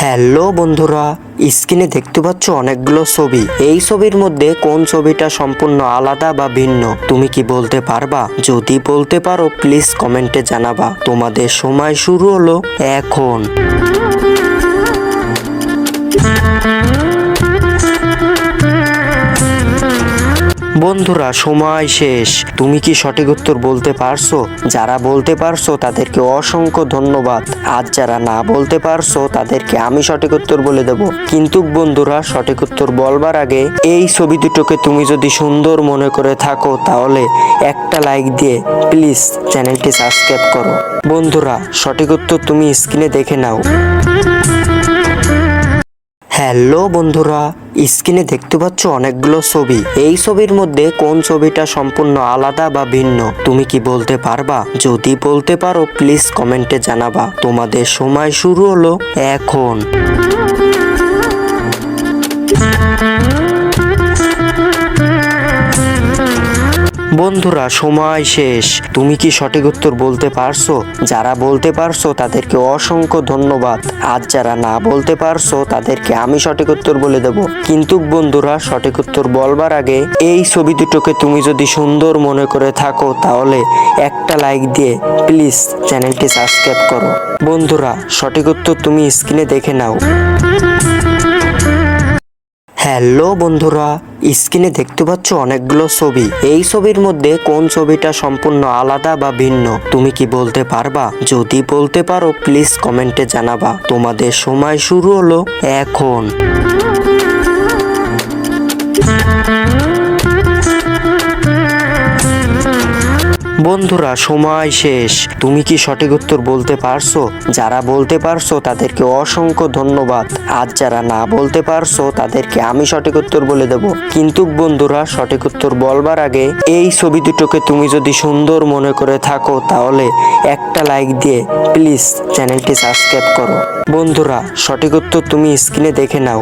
Hello বন্ধুরা, স্ক্রিনে দেখতে পাচ্ছ অনেকগুলো ছবি। এই ছবির মধ্যে কোন ছবিটা সম্পূর্ণ আলাদা বা ভিন্ন তুমি কি বলতে পারবা? যদি বলতে পারো প্লিজ কমেন্টে জানাবা। তোমাদের সময় শুরু হলো এখন। বন্ধুরা সময় শেষ। তুমি কি সঠিক উত্তর বলতে পারছো? যারা বলতে পারছো তাদেরকে অসংখ্য ধন্যবাদ। আর যারা না বলতে পারছো তাদেরকে আমি সঠিক উত্তর বলে দেব। কিন্তু বন্ধুরা সঠিক উত্তর বলবার আগে এই ছবি দুটোকে তুমি যদি সুন্দর মনে করে থাকো তাহলে একটা লাইক দিয়ে প্লিজ চ্যানেলটি সাবস্ক্রাইব করো। বন্ধুরা সঠিক উত্তর তুমি স্ক্রিনে দেখে নাও। হ্যালো বন্ধুরা, স্ক্রিনে দেখতে পাচ্ছ অনেকগুলো ছবি। এই ছবির মধ্যে কোন ছবিটা সম্পূর্ণ আলাদা বা ভিন্ন তুমি কি বলতে পারবা? যদি বলতে পারো প্লিজ কমেন্টে জানাবা। তোমাদের সময় শুরু হলো এখন। বন্ধুরা সময় শেষ। তুমি কি সঠিক উত্তর বলতে পারছো? যারা বলতে পারছো তাদেরকে অসংখ্য ধন্যবাদ। আর যারা না বলতে পারছো তাদেরকে আমি সঠিক উত্তর বলে দেব। কিন্তু বন্ধুরা সঠিক উত্তর বলবার আগে এই ছবি দুটোকে তুমি যদি সুন্দর মনে করে থাকো তাহলে একটা লাইক দিয়ে প্লিজ চ্যানেলটি সাবস্ক্রাইব করো। বন্ধুরা সঠিক উত্তর তুমি স্ক্রিনে দেখে নাও। হ্যালো বন্ধুরা, স্ক্রিনে দেখতে পাচ্ছ অনেকগুলো ছবি। এই ছবির মধ্যে কোন ছবিটা সম্পূর্ণ আলাদা বা ভিন্ন তুমি কি বলতে পারবা? যদি বলতে পারো প্লিজ কমেন্টে জানাবা। তোমাদের সময় শুরু হলো এখন। বন্ধুরা সময় শেষ। তুমি কি সঠিক উত্তর বলতে পারছো? যারা বলতে পারছো তাদেরকে অসংখ্য ধন্যবাদ। আর যারা না বলতে পারছো তাদেরকে আমি সঠিক উত্তর বলে দেব। কিন্তু বন্ধুরা সঠিক উত্তর বলবার আগে এই ছবি দুটোকে তুমি যদি সুন্দর মনে করে থাকো তাহলে একটা লাইক দিয়ে প্লিজ চ্যানেলটি সাবস্ক্রাইব করো। বন্ধুরা সঠিক উত্তর তুমি স্ক্রিনে দেখে নাও।